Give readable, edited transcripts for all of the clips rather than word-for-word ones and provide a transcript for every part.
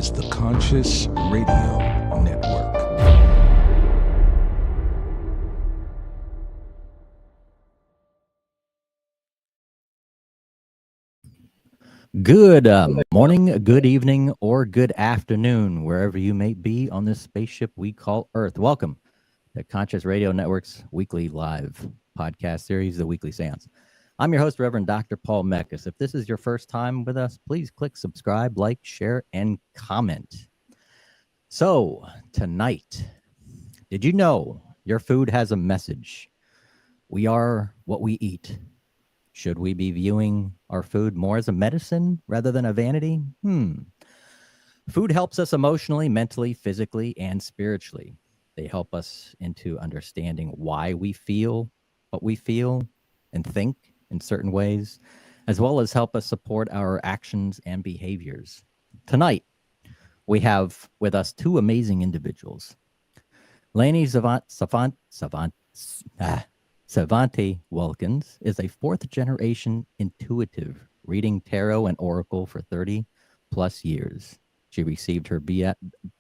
is the Conscious Radio Network. Good morning, good evening, or good afternoon, wherever you may be on this spaceship we call Earth. Welcome to Conscious Radio Network's weekly live podcast series, The Weekly Seance. I'm your host, Reverend Dr. Paul Meckes. If this is your first time with us, please click subscribe, like, share, and comment. So, tonight, did you know your food has a message? We are what we eat. Should we be viewing our food more as a medicine rather than a vanity? Food helps us emotionally, mentally, physically, and spiritually. They help us into understanding why we feel what we feel and think in certain ways, as well as help us support our actions and behaviors. Tonight, we have with us two amazing individuals. Lainie Savante Wulkan is a fourth-generation intuitive, reading tarot and oracle for 30-plus years. She received her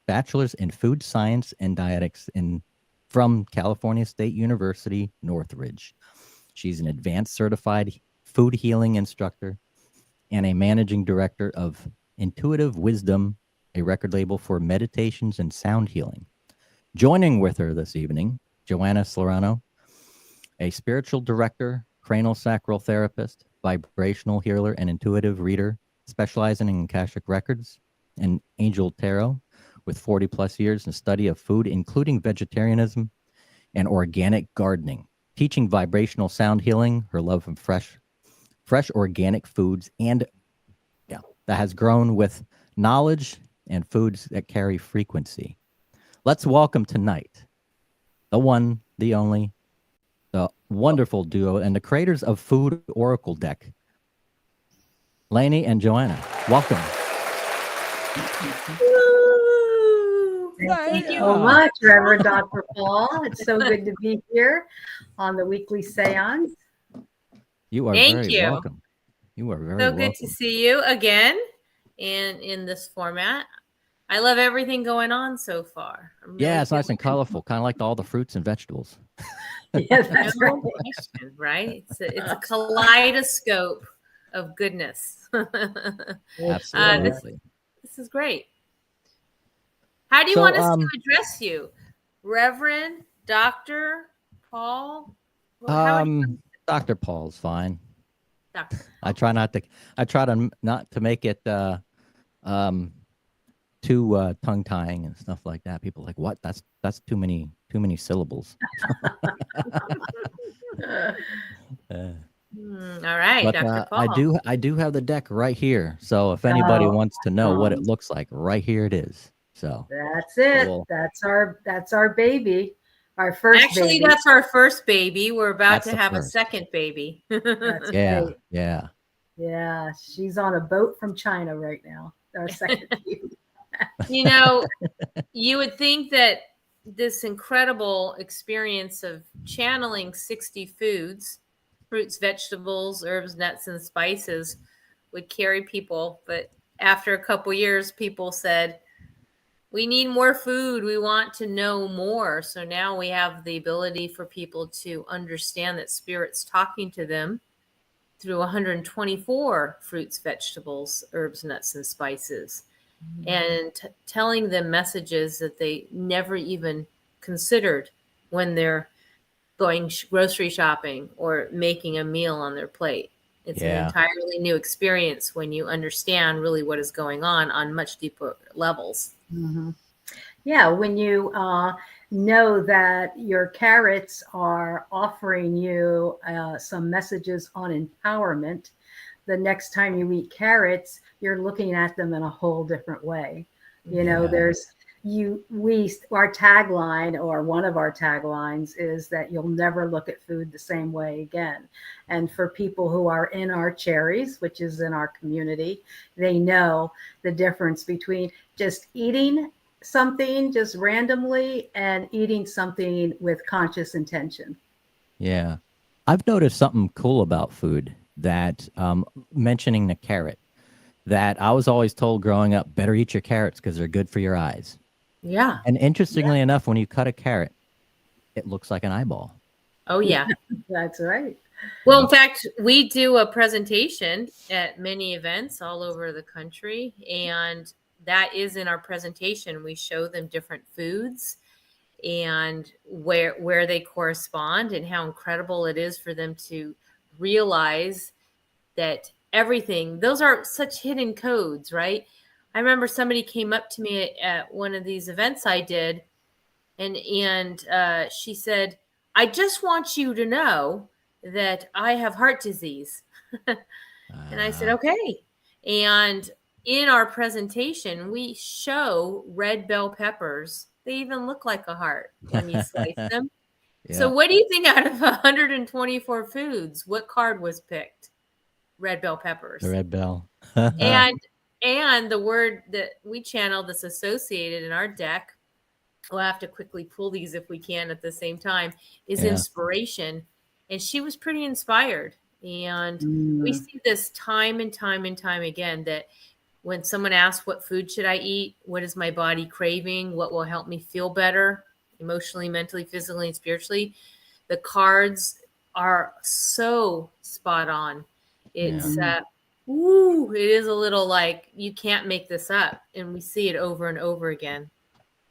bachelor's in food science and dietetics from California State University, Northridge. She's an advanced certified food healing instructor and a managing director of Intuitive Wisdom, a record label for meditations and sound healing. Joining with her this evening, Joanna Salerno, a spiritual director, cranial sacral therapist, vibrational healer, and intuitive reader, specializing in Akashic records and angel tarot, with 40-plus years in study of food, including vegetarianism and organic gardening, teaching vibrational sound healing, her love of fresh organic foods, and that has grown with knowledge and foods that carry frequency. Let's welcome tonight the one, the only, the wonderful duo, and the creators of Food Oracle Deck, Lainie and Joanna. Welcome. Thank you so much, Reverend Dr. Paul. It's so good to be here on the weekly seance. You are very welcome. You are very welcome. So good to see you again in this format. I love everything going on so far. Yeah, it's nice and colorful, kind of like all the fruits and vegetables. Yes, that's right. Right? It's a kaleidoscope of goodness. Absolutely. This is great. How do you want us to address you? Reverend, Dr. Paul? Dr. Paul's fine. Doctor. I try not to make it too tongue tying and stuff like that. People are like, what? That's too many syllables. All right, but, Dr. Paul. I do have the deck right here. So if anybody wants to know what it looks like, right here it is. So that's it. That's our baby. Our first Actually, baby. that's our first baby. We're about to have a second baby. Yeah. Yeah. She's on a boat from China right now. Our second baby. You know, you would think that this incredible experience of channeling 60 foods, fruits, vegetables, herbs, nuts, and spices would carry people. But after a couple years, people said, we need more food. We want to know more. So now we have the ability for people to understand that Spirit's talking to them through 124 fruits, vegetables, herbs, nuts, and spices, and telling them messages that they never even considered when they're going grocery shopping or making a meal on their plate. It's an entirely new experience when you understand really what is going on much deeper levels. Mm-hmm. Yeah, when you know that your carrots are offering you some messages on empowerment, the next time you eat carrots, you're looking at them in a whole different way. You know, our tagline, or one of our taglines, is that you'll never look at food the same way again. And for people who are in our cherries, which is in our community, they know the difference between just eating something just randomly and eating something with conscious intention. Yeah. I've noticed something cool about food, that mentioning the carrot. that I was always told growing up, better eat your carrots because they're good for your eyes. Yeah. And interestingly enough, when you cut a carrot, it looks like an eyeball. Oh, yeah. That's right. Well, in fact, we do a presentation at many events all over the country, and that is in our presentation. We show them different foods and where they correspond and how incredible it is for them to realize that everything, those are such hidden codes, right? I remember somebody came up to me at one of these events I did, and she said, I just want you to know that I have heart disease. And I said, okay. And in our presentation, we show red bell peppers. They even look like a heart when you slice them. Yeah. So what do you think out of 124 foods, what card was picked? Red bell peppers. The red bell. And the word that we channel that's associated in our deck, we'll have to quickly pull these if we can at the same time, is inspiration. And she was pretty inspired. And we see this time and time and time again, that when someone asks, what food should I eat? What is my body craving? What will help me feel better emotionally, mentally, physically, and spiritually? The cards are so spot on. It's, it is a little like, you can't make this up. And we see it over and over again.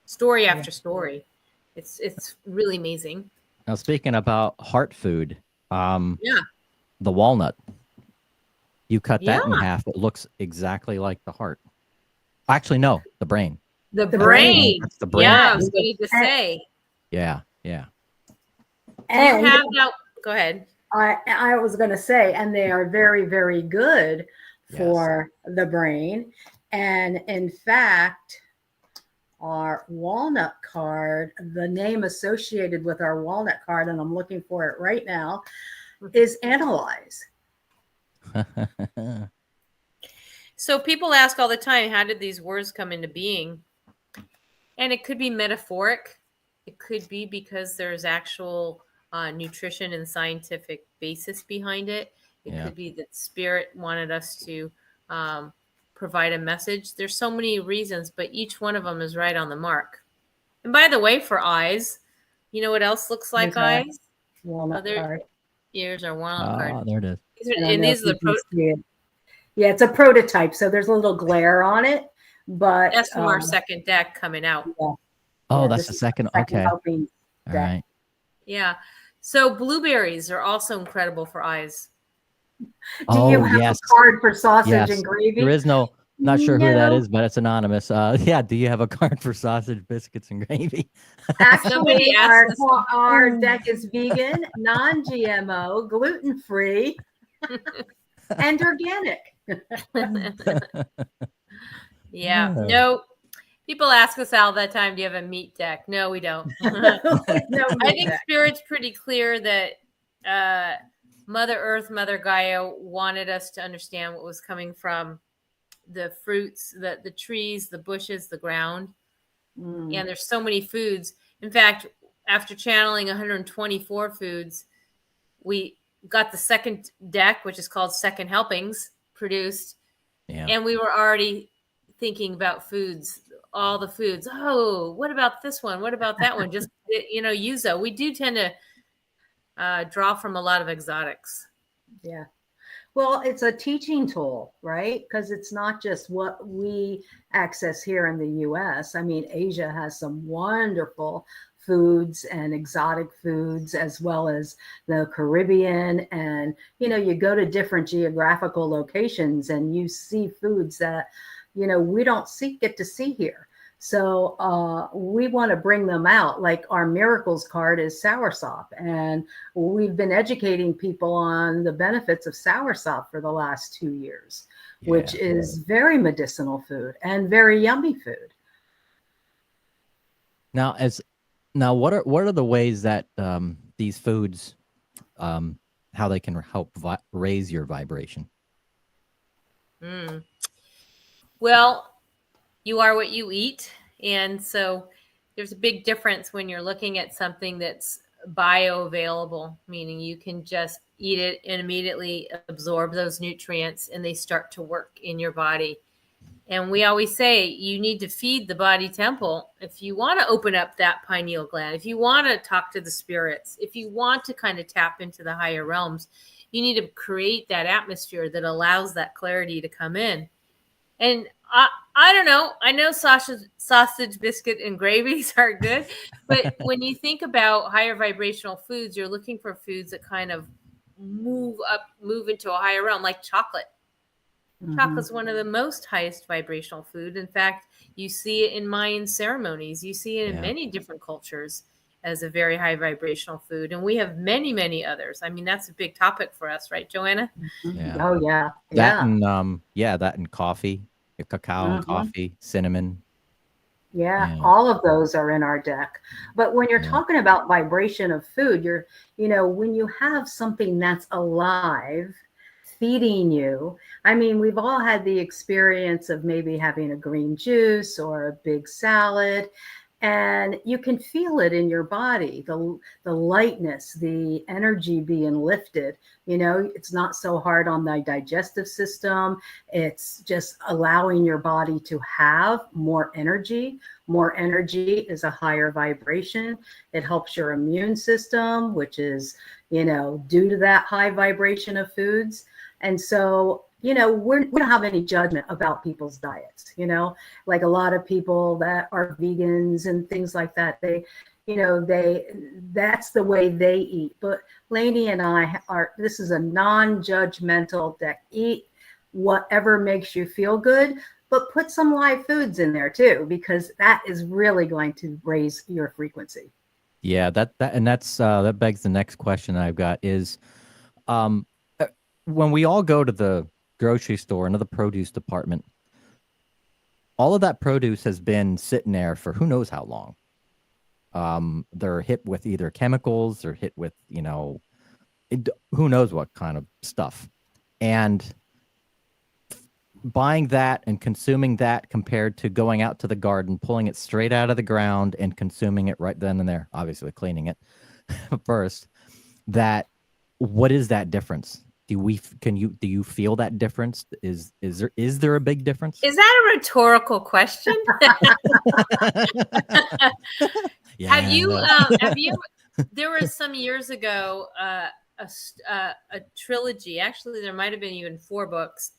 Story after story. It's really amazing. Now, speaking about heart food, the walnut, you cut that in half. It looks exactly like the heart. Actually, no, the brain. The brain. That's the brain. Yeah, I was going to say. Yeah. And you have now, go ahead. I was going to say, and they are very, very good for the brain. And in fact, our walnut card, the name associated with our walnut card, and I'm looking for it right now, is analyze. So people ask all the time, how did these words come into being? And it could be metaphoric. It could be because there's actual nutrition and scientific basis behind it. It could be that spirit wanted us to provide a message. There's so many reasons, but each one of them is right on the mark. And by the way, for eyes, you know what else looks like eyes? Walnut card. Here's our walnut card. There it is. These are the it's a prototype, so there's a little glare on it, but that's from our second deck coming out. Oh, that's the second. Okay. All right. Yeah. So blueberries are also incredible for eyes. Do you have a card for sausage and gravy? There is no, not sure who that is, but it's anonymous. Do you have a card for sausage, biscuits, and gravy? Actually, our deck is vegan, non-GMO, gluten-free, and organic. No. People ask us all the time, do you have a meat deck? No, we don't. I think Spirit's pretty clear that Mother Earth, Mother Gaia wanted us to understand what was coming from the fruits, the trees, the bushes, the ground. And there's so many foods. In fact, after channeling 124 foods, we got the second deck, which is called Second Helpings, produced. And we were already thinking about foods, all the foods. Oh, what about this one? What about that one? Just, Yuzo. We do tend to draw from a lot of exotics. Yeah. Well, it's a teaching tool, right? Because it's not just what we access here in the U.S. I mean, Asia has some wonderful foods and exotic foods, as well as the Caribbean. And, you go to different geographical locations and you see foods that, we don't get to see here. So we want to bring them out. Like our miracles card is soursop, and we've been educating people on the benefits of soursop for the last 2 years, which is very medicinal food and very yummy food. Now, what are the ways that these foods, how they can help raise your vibration? Well, you are what you eat. And so there's a big difference when you're looking at something that's bioavailable, meaning you can just eat it and immediately absorb those nutrients and they start to work in your body. And we always say you need to feed the body temple if you want to open up that pineal gland, if you want to talk to the spirits, if you want to kind of tap into the higher realms, you need to create that atmosphere that allows that clarity to come in. And I don't know. I know sausage, biscuit, and gravies are good. But when you think about higher vibrational foods, you're looking for foods that kind of move into a higher realm, like chocolate. Mhm. Chocolate's one of the most highest vibrational food. In fact, you see it in Mayan ceremonies. You see it in many different cultures as a very high vibrational food. And we have many, many others. I mean, that's a big topic for us, right, Joanna? Yeah. Oh yeah. That Yeah. and that and coffee, cacao and Mhm. coffee, cinnamon. Yeah, Yeah. all of those are in our deck. But when you're Yeah. talking about vibration of food, when you have something that's alive feeding you, I mean, we've all had the experience of maybe having a green juice or a big salad, and you can feel it in your body, the lightness, the energy being lifted. It's not so hard on the digestive system. It's just allowing your body to have more energy. More energy is a higher vibration. It helps your immune system, which is, due to that high vibration of foods. And so, we don't have any judgment about people's diets, like a lot of people that are vegans and things like that. That's the way they eat. But Lainie and I this is a non-judgmental deck. Eat whatever makes you feel good, but put some live foods in there too, because that is really going to raise your frequency. Yeah, that begs the next question I've got is, when we all go to the grocery store and to the produce department, all of that produce has been sitting there for who knows how long. They're hit with either chemicals, they're hit with, who knows what kind of stuff. And buying that and consuming that compared to going out to the garden, pulling it straight out of the ground and consuming it right then and there, obviously cleaning it first, what is that difference? Do you feel that difference? Is there a big difference? Is that a rhetorical question? Yeah, Have you there was some years ago a trilogy, actually there might have been even 4 books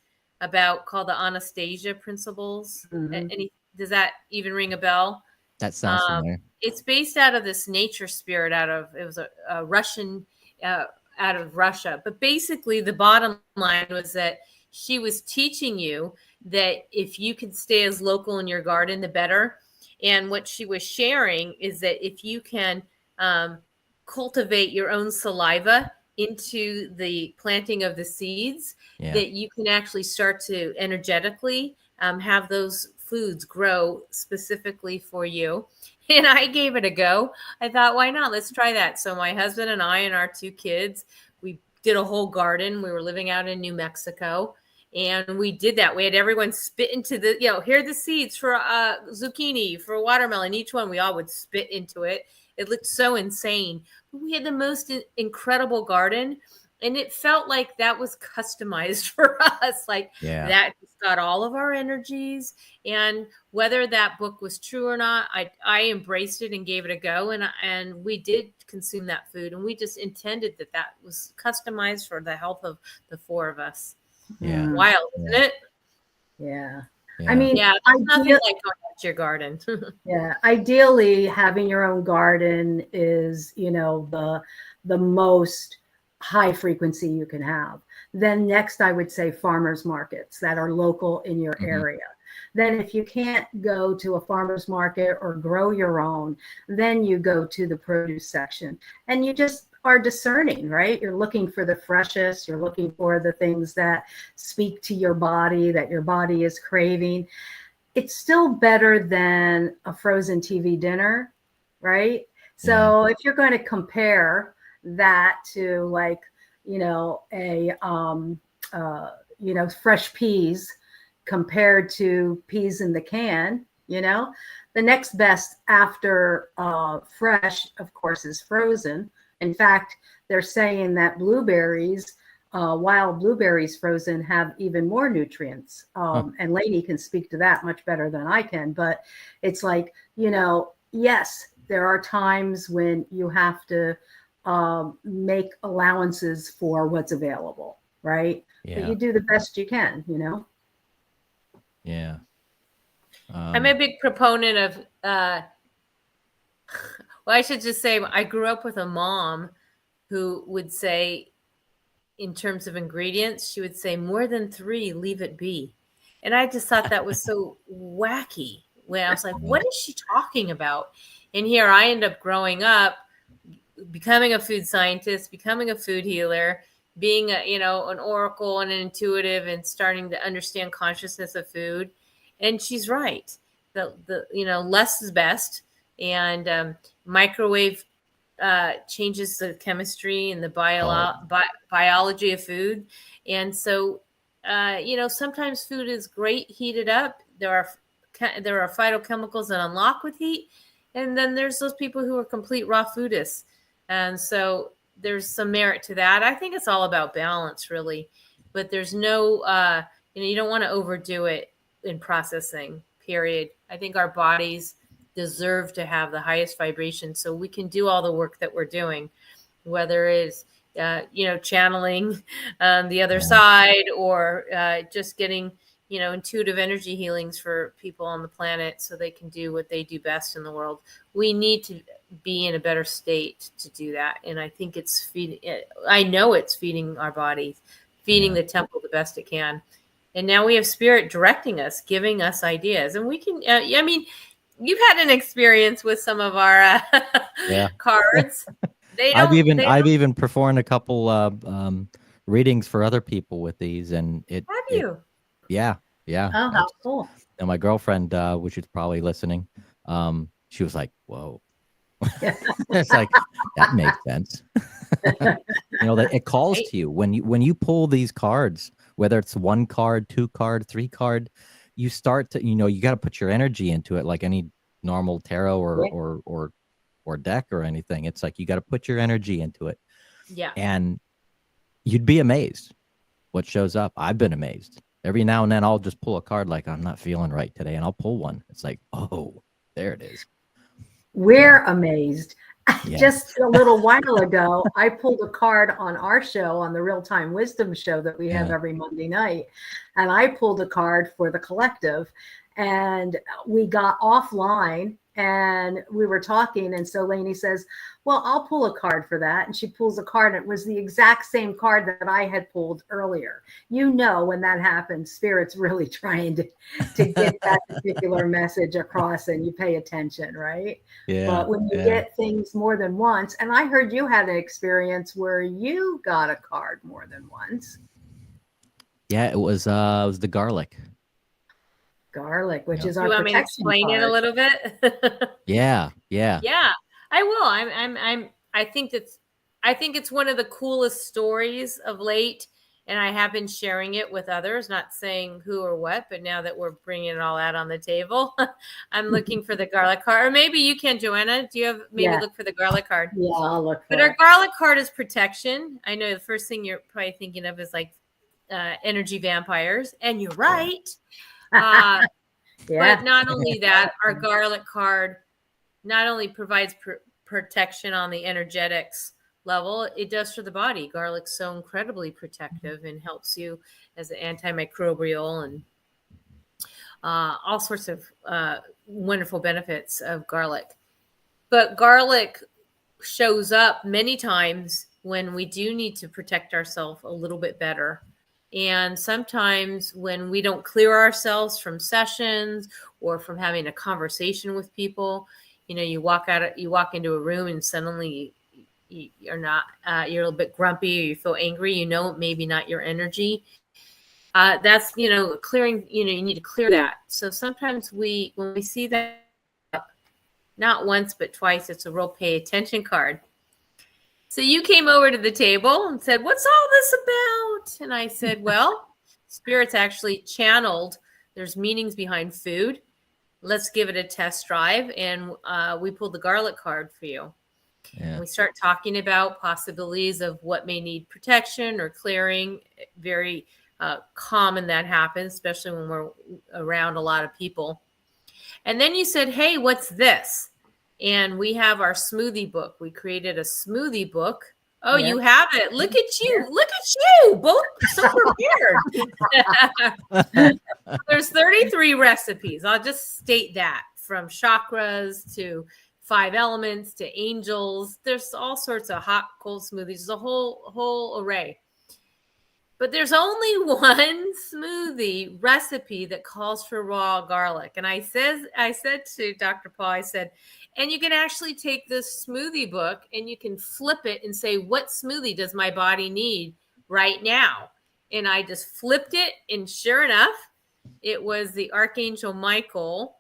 called the Anastasia Principles. Mhm. Does that even ring a bell? That sounds familiar. It's based out of this nature spirit it was a Russian out of Russia. But basically the bottom line was that she was teaching you that if you can stay as local in your garden, the better. And what she was sharing is that if you can cultivate your own saliva into the planting of the seeds, that you can actually start to energetically have those foods grow specifically for you. And I gave it a go. I thought, why not? Let's try that. So my husband and I and our 2 kids, we did a whole garden. We were living out in New Mexico. And we did that. We had everyone spit into here are the seeds for zucchini, for watermelon. Each one, we all would spit into it. It looked so insane. But we had the most incredible garden. And it felt like that was customized for us. That got all of our energies. And whether that book was true or not, I embraced it and gave it a go. And we did consume that food. And we just intended that was customized for the health of the 4 of us. Yeah. Wild, isn't it? Yeah. Yeah. I mean, there's nothing like going out to your garden. Yeah. Ideally, having your own garden is, the most high frequency you can have. Then next, I would say farmers markets that are local in your area. Then if you can't go to a farmer's market or grow your own, then you go to the produce section and you just are discerning, right? You're looking for the freshest, you're looking for the things that speak to your body, that your body is craving. It's still better than a frozen TV dinner, right? So if you're going to compare that to fresh peas compared to peas in the can, you know. The next best after fresh, of course, is frozen. In fact, they're saying that blueberries, wild blueberries frozen, have even more nutrients. And Lainie can speak to that much better than I can. But it's like, you know, yes, there are times when you have to make allowances for what's available, right? Yeah. But you do the best you can, you know? Yeah. I'm a big proponent of, well, I should just say, I grew up with a mom who would say, in terms of ingredients, she would say, more than 3, leave it be. And I just thought that was so wacky. When I was like, what is she talking about? And here I end up growing up, becoming a food scientist, becoming a food healer, being a, you know, an oracle and an intuitive, and starting to understand consciousness of food. And she's right. The you know, less is best. And microwave changes the chemistry and the biology of food. And so, you know, sometimes food is great heated up. There are phytochemicals that unlock with heat. And then there's those people who are complete raw foodists. And so there's some merit to that. I think it's all about balance, really. But there's no, you know, you don't want to overdo it in processing, period. I think our bodies deserve to have the highest vibration so we can do all the work that we're doing, whether it's, you know, channeling the other side, or just getting, you know, intuitive energy healings for people on the planet so they can do what they do best in the world. We need to be in a better state to do that. And I think it's feeding, I know it's feeding our bodies, feeding the temple the best it can. And now we have spirit directing us, giving us ideas. And we can, I mean, you've had an experience with some of our cards. I've even performed a couple readings for other people with these, and yeah. Oh, how cool. And my girlfriend, which is probably listening, she was like, whoa. It's like, that makes sense. You know, that it calls to you when you pull these cards, whether it's 1 card, 2 card, 3 card, you start to, you know, you got to put your energy into it like any normal tarot or deck or anything. It's like you got to put your energy into it. Yeah. And you'd be amazed what shows up. I've been amazed. Every now and then I'll just pull a card like I'm not feeling right today, and I'll pull one. It's like, oh, there it is. We're amazed. Just a little while ago, I pulled a card on our show, on the Real Time Wisdom show that we have every Monday night. And I pulled a card for the collective, and we got offline and we were talking. And so Lainie says, well, I'll pull a card for that. And she pulls a card, and it was the exact same card that I had pulled earlier. You know, when that happens, Spirit's really trying to get that particular message across, and you pay attention, right? Yeah. But when you get things more than once, and I heard you had an experience where you got a card more than once. Yeah, it was the garlic. Garlic, which is our protection. You want me to explain it a little bit? Yeah. I will. I think it's one of the coolest stories of late, and I have been sharing it with others, not saying who or what, but now that we're bringing it all out on the table, I'm looking for the garlic card. Or maybe you can, Joanna. Do you have look for the garlic card? Yeah, I'll look for it. But our garlic card is protection. I know the first thing you're probably thinking of is like energy vampires, and you're right. But not only that, our garlic card not only provides protection on the energetics level, it does for the body. Garlic's so incredibly protective and helps you as an antimicrobial and all sorts of wonderful benefits of garlic. But garlic shows up many times when we do need to protect ourselves a little bit better. And sometimes when we don't clear ourselves from sessions or from having a conversation with people, you know, you walk into a room and suddenly you're not, you're a little bit grumpy, or you feel angry, you know, maybe not your energy. That's, you know, clearing, you know, you need to clear that. So sometimes when we see that, not once, but twice, it's a real pay attention card. So you came over to the table and said, what's all this about? And I said, well, Spirit's actually channeled. There's meanings behind food. let's give it a test drive. And we pulled the garlic card for you. Yeah. And we start talking about possibilities of what may need protection or clearing. Very common that happens, especially when we're around a lot of people. And then you said, hey, what's this? And we have our smoothie book. We created a smoothie book. Oh, Yes. you have it. Look at you. Yes. Look at you. Both so prepared. There's 33 recipes. I'll just state that, from chakras to 5 elements to angels. There's all sorts of hot, cold smoothies. There's a whole array. But there's only one smoothie recipe that calls for raw garlic. And I said to Dr. Paul, I said, and you can actually take this smoothie book and you can flip it and say, what smoothie does my body need right now? And I just flipped it. And sure enough, it was the Archangel Michael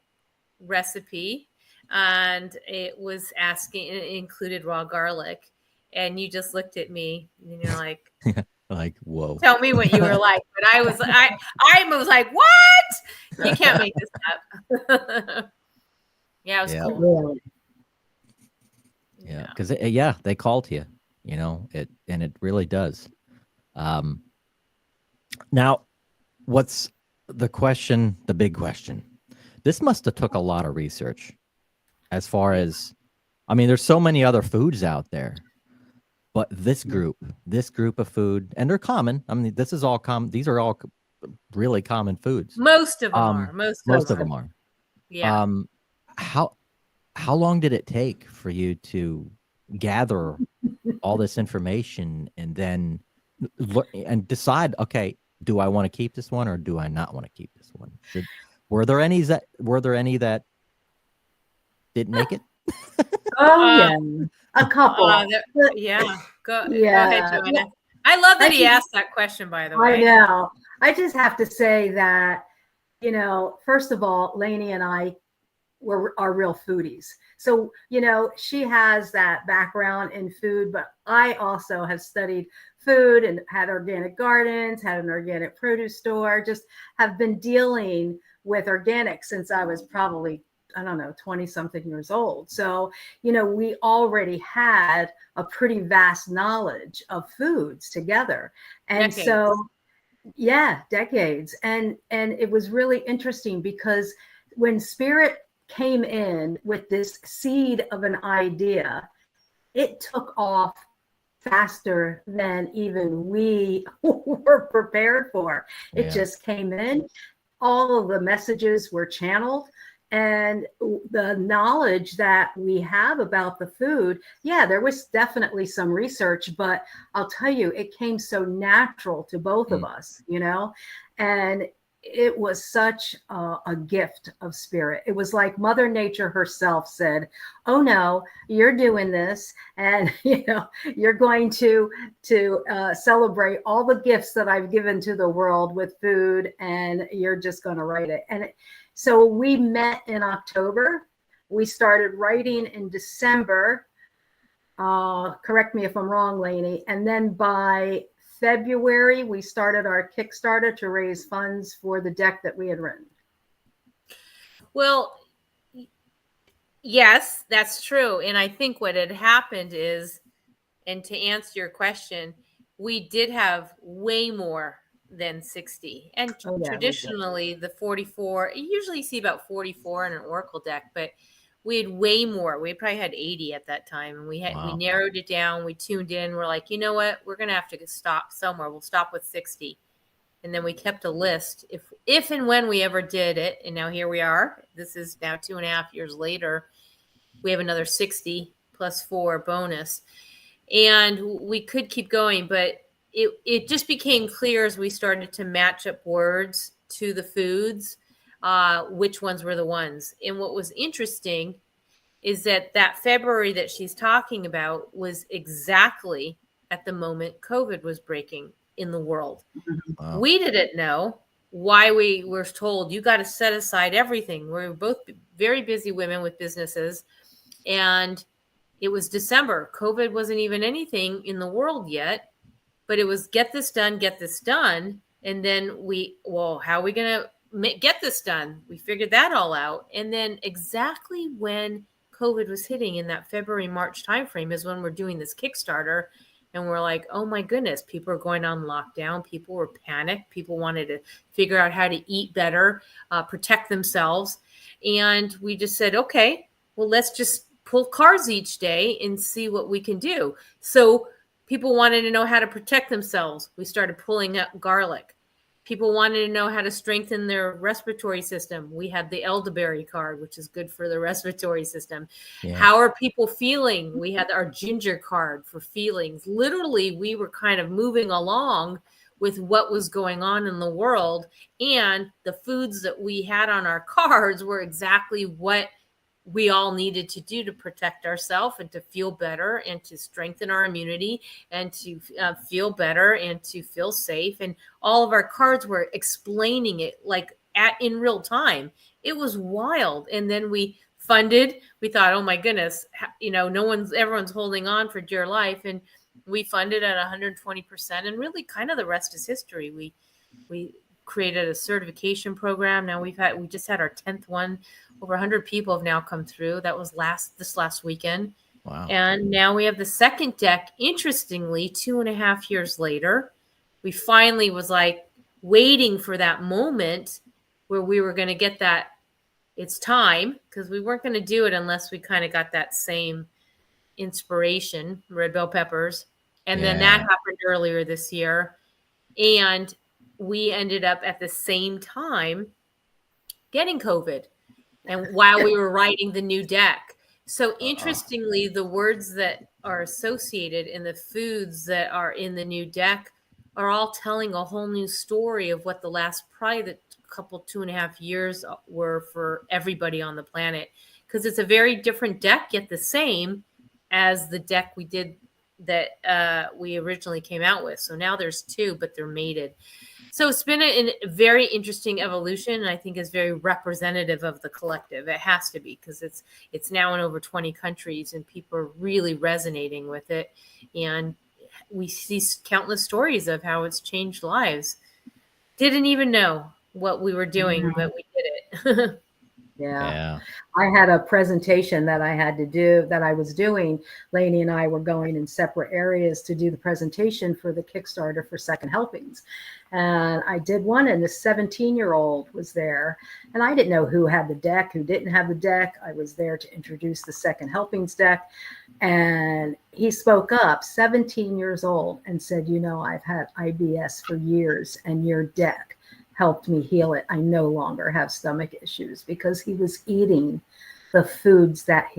recipe. And it was asking, it included raw garlic. And you just looked at me and you're like, like, whoa. Tell me what you were like. But I was like, what? You can't make this up. Yeah, it was Yeah. cool. Yeah, because they call to you, you know, and it really does. Now, what's the question? The big question. This must have took a lot of research, as far as, I mean, there's so many other foods out there, but this group of food, and they're common. I mean, this is all common. These are all really common foods. Most of them are. Most of them are. Yeah. How long did it take for you to gather all this information and then look and decide, okay, do I want to keep this one or do I not want to keep this one? Were there any that didn't make it? Oh, yeah. A couple. Yeah. Go Yeah. ahead, Joanna. I love that he asked that question, by the way. I know. I just have to say that, you know, first of all, Lainie and I are real foodies. So, you know, she has that background in food, but I also have studied food and had organic gardens, had an organic produce store, just have been dealing with organic since I was probably, I don't know, 20 something years old. So, you know, we already had a pretty vast knowledge of foods together. And Decades. so, yeah, decades. And it was really interesting because when Spirit came in with this seed of an idea, it took off faster than even we were prepared for. It just came in. All of the messages were channeled, and the knowledge that we have about the food, there was definitely some research, but I'll tell you, it came so natural to both of us, you know, and it was such a gift of Spirit. It was like Mother Nature herself said, oh no, you're doing this, and you know, you're going to celebrate all the gifts that I've given to the world with food, and you're just going to write it. And so we met in October. We started writing in December. Correct me if I'm wrong, Lainie. And then by February, we started our Kickstarter to raise funds for the deck that we had written. Well, yes, that's true. And I think what had happened is, and to answer your question, we did have way more than 60. And traditionally, the 44, usually you see about 44 in an Oracle deck, but we had way more. We probably had 80 at that time. And we narrowed it down. We tuned in. We're like, you know what? We're going to have to stop somewhere. We'll stop with 60. And then we kept a list if and when we ever did it. And now here we are. This is now 2.5 years later. We have another 60 plus 4 bonus. And we could keep going, but it just became clear as we started to match up words to the foods, which ones were the ones. And what was interesting is that February that she's talking about was exactly at the moment COVID was breaking in the world. Wow. We didn't know why we were told, you got to set aside everything. We're both very busy women with businesses. And it was December. COVID wasn't even anything in the world yet, but it was get this done. And then how are we going to get this done. We figured that all out. And then exactly when COVID was hitting in that February, March timeframe is when we're doing this Kickstarter. And we're like, oh my goodness, people are going on lockdown. People were panicked. People wanted to figure out how to eat better, protect themselves. And we just said, okay, well, let's just pull cards each day and see what we can do. So people wanted to know how to protect themselves. We started pulling up garlic. People wanted to know how to strengthen their respiratory system. We had the elderberry card, which is good for the respiratory system. Yeah. How are people feeling? We had our ginger card for feelings. Literally, we were kind of moving along with what was going on in the world. And the foods that we had on our cards were exactly what we all needed to do to protect ourselves and to feel better and to strengthen our immunity and to feel better and to feel safe. And all of our cards were explaining it like in real time. It was wild. And then we funded. We thought, oh my goodness, everyone's holding on for dear life. And we funded at 120%. And really kind of the rest is history. We created a certification program. Now we just had our 10th one. Over 100 people have now come through. That was this last weekend. Wow. And now we have the second deck. Interestingly, 2.5 years later, we finally was like waiting for that moment where we were going to get that it's time, because we weren't going to do it unless we kind of got that same inspiration, red bell peppers. And then that happened earlier this year. And we ended up at the same time getting COVID. And while we were writing the new deck. So interestingly, the words that are associated in the foods that are in the new deck are all telling a whole new story of what the last probably the couple 2.5 years were for everybody on the planet. Because it's a very different deck, yet the same as the deck we did that we originally came out with. So now there's two, but they're mated. So it's been a very interesting evolution, and I think is very representative of the collective. It has to be, because it's now in over 20 countries, and people are really resonating with it. And we see countless stories of how it's changed lives. Didn't even know what we were doing, but we did it. Yeah. I had a presentation that I had to do that I was doing. Lainie and I were going in separate areas to do the presentation for the Kickstarter for Second Helpings. And I did one, and the 17-year-old was there. And I didn't know who had the deck, who didn't have the deck. I was there to introduce the Second Helpings deck. And he spoke up, 17 years old, and said, I've had IBS for years, and your deck helped me heal it. I no longer have stomach issues, because he was eating the foods that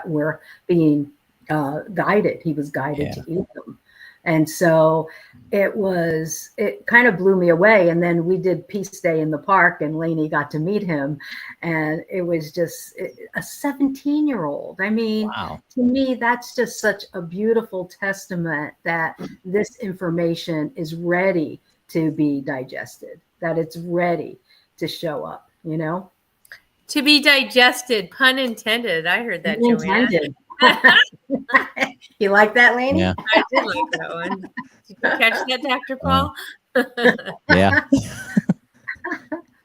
were being guided. He was guided to eat them. And so it kind of blew me away. And then we did Peace Day in the park, and Lainie got to meet him. And it was just a 17-year-old. I mean, wow. To me, that's just such a beautiful testament that this information is ready to be digested, that it's ready to show up, To be digested, pun intended. I heard that, Joanna. You like that, Lainie? Yeah. I did like that one. Did you catch that, Dr. Paul? Yeah.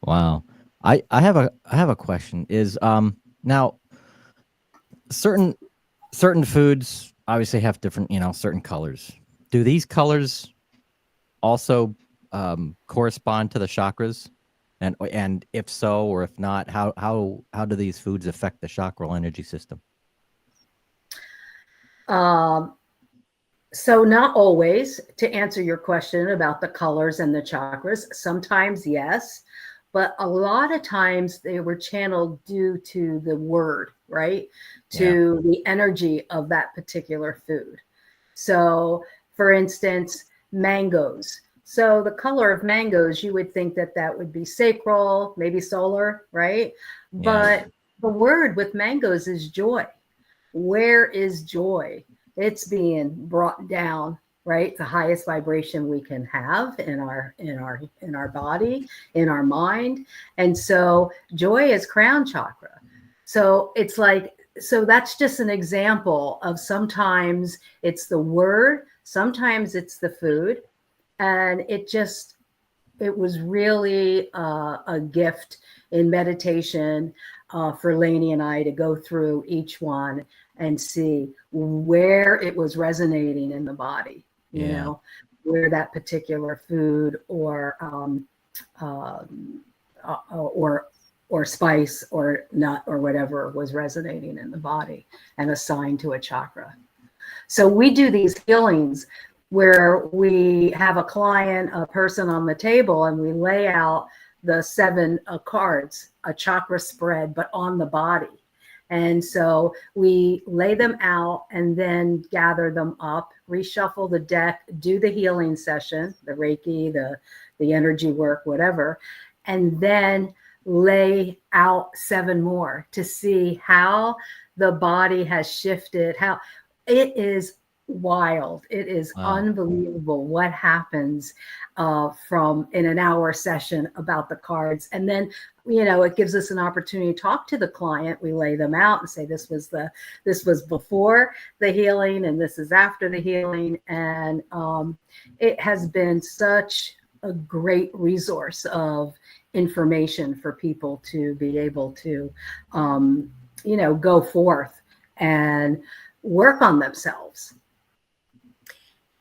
Wow. I have a question. Is now certain foods obviously have different, certain colors. Do these colors also correspond to the chakras? And if so, or if not, how do these foods affect the chakral energy system? So not always, to answer your question about the colors and the chakras. Sometimes yes, but a lot of times they were channeled due to the word, right? To the energy of that particular food. So for instance, mangoes. So the color of mangoes, you would think that would be sacral, maybe solar, right? Yeah. But the word with mangoes is joy. Where is joy? It's being brought down, right? The highest vibration we can have in our body, in our mind. And so joy is crown chakra. So it's like, so that's just an example of sometimes it's the word, sometimes it's the food. And it just it was really a gift in meditation for Lainie and I to go through each one and see where it was resonating in the body, you know, where that particular food or spice or nut or whatever was resonating in the body and assigned to a chakra. So we do these healings where we have a client, a person on the table, and we lay out the 7 cards, a chakra spread, but on the body. And so we lay them out and then gather them up, reshuffle the deck, do the healing session, the Reiki, the energy work, whatever, and then lay out 7 more to see how the body has shifted, how it is wild. It is unbelievable what happens from in an hour session about the cards. And then, you know, it gives us an opportunity to talk to the client. We lay them out and say, this was before the healing and this is after the healing. And it has been such a great resource of information for people to be able to, you know, go forth and work on themselves.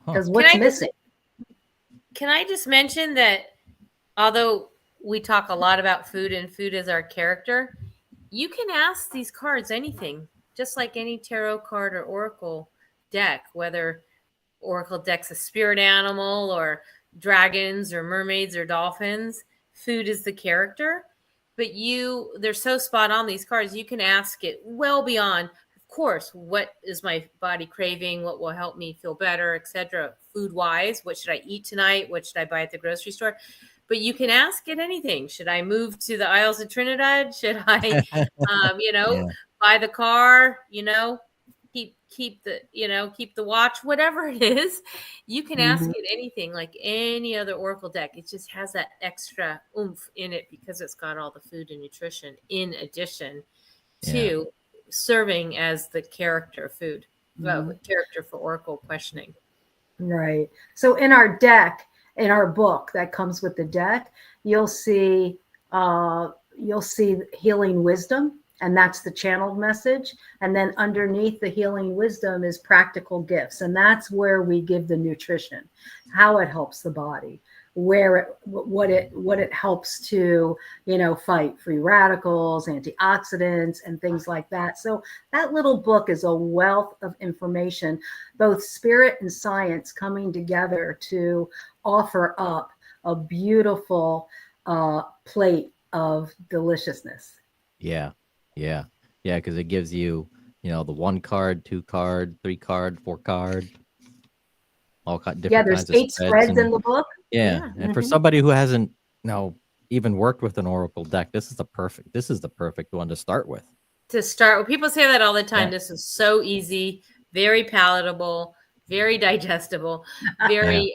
Because what's missing? Can I just mention that although we talk a lot about food and food is our character, you can ask these cards anything, just like any tarot card or oracle deck, whether oracle deck's a spirit animal or dragons or mermaids or dolphins. Food is the character, but they're so spot on, these cards. You can ask it well beyond, of course, what is my body craving? What will help me feel better, etc. Food wise, what should I eat tonight? What should I buy at the grocery store? But you can ask it anything. Should I move to the Isles of Trinidad? Should I, you know, buy the car? You know, keep the watch, whatever it is. You can ask it anything, like any other oracle deck. It just has that extra oomph in it because it's got all the food and nutrition in addition to serving as the character food, character for oracle questioning. Right. So in our deck, in our book that comes with the deck, you'll see healing wisdom, and that's the channeled message. And then underneath the healing wisdom is practical gifts, and that's where we give the nutrition, how it helps the body, what it helps to, you know, fight free radicals, antioxidants, and things like that. So that little book is a wealth of information, both spirit and science coming together to offer up a beautiful plate of deliciousness. Because it gives you, you know, the 1 card, 2 card, 3 card, 4 card, all different there's kinds of 8 spreads in the book. And for somebody who hasn't, you know, even worked with an oracle deck, this is the perfect one to start with. People say that all the time. This is so easy, very palatable, very digestible, very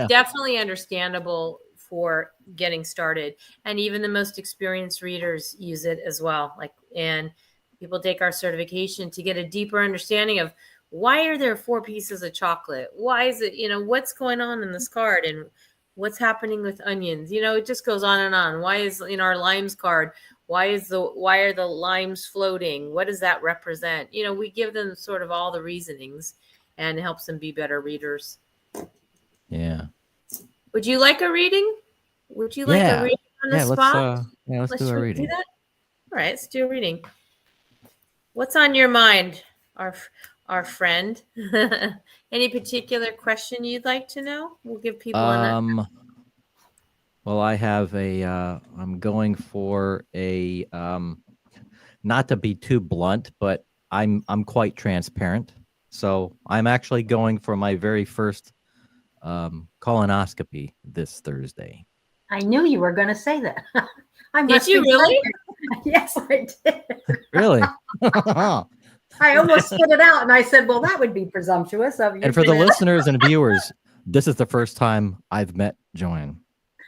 definitely understandable for getting started. And even the most experienced readers use it as well. And people take our certification to get a deeper understanding of why are there 4 pieces of chocolate? Why is it, you know, what's going on in this card and what's happening with onions? You know, it just goes on and on. Why is in our limes card, why are the limes floating? What does that represent? You know, we give them sort of all the reasonings and it helps them be better readers. Yeah. Would you like a reading? Would you like a reading on the spot? Let's do a reading. Do that? All right, let's do a reading. What's on your mind, our friend? Any particular question you'd like to know? We'll give people well, I have I'm going for a not to be too blunt, but I'm quite transparent. So I'm actually going for my very first colonoscopy this Thursday. I knew you were going to say that. Did you really? Yes, I did. Really? I almost spit it out, and I said, "Well, that would be presumptuous of you." And for the listeners and viewers, this is the first time I've met Joanne.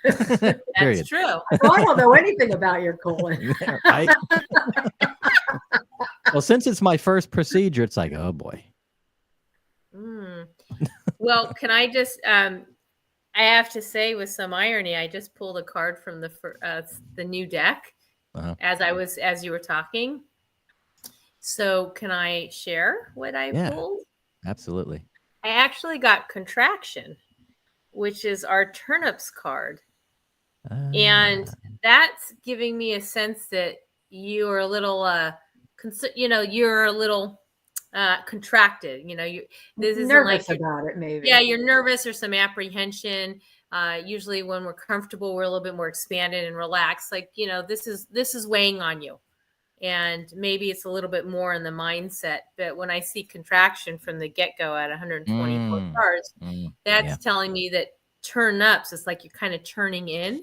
That's true. I don't know anything about your colon. Well, since it's my first procedure, it's like, oh boy. Well, can I just I have to say, with some irony, I just pulled a card from the new deck Uh-huh. as you were talking. So can I share what I pulled? Absolutely. I actually got contraction, which is our turnips card. And that's giving me a sense that you are a little, you're a little contracted. This isn't Nervous like about it, maybe. Yeah, you're nervous or some apprehension. Usually when we're comfortable, we're a little bit more expanded and relaxed. Like, this is weighing on you. And maybe it's a little bit more in the mindset. But when I see contraction from the get-go at 124 cards, that's telling me that turn ups, it's like you're kind of turning in.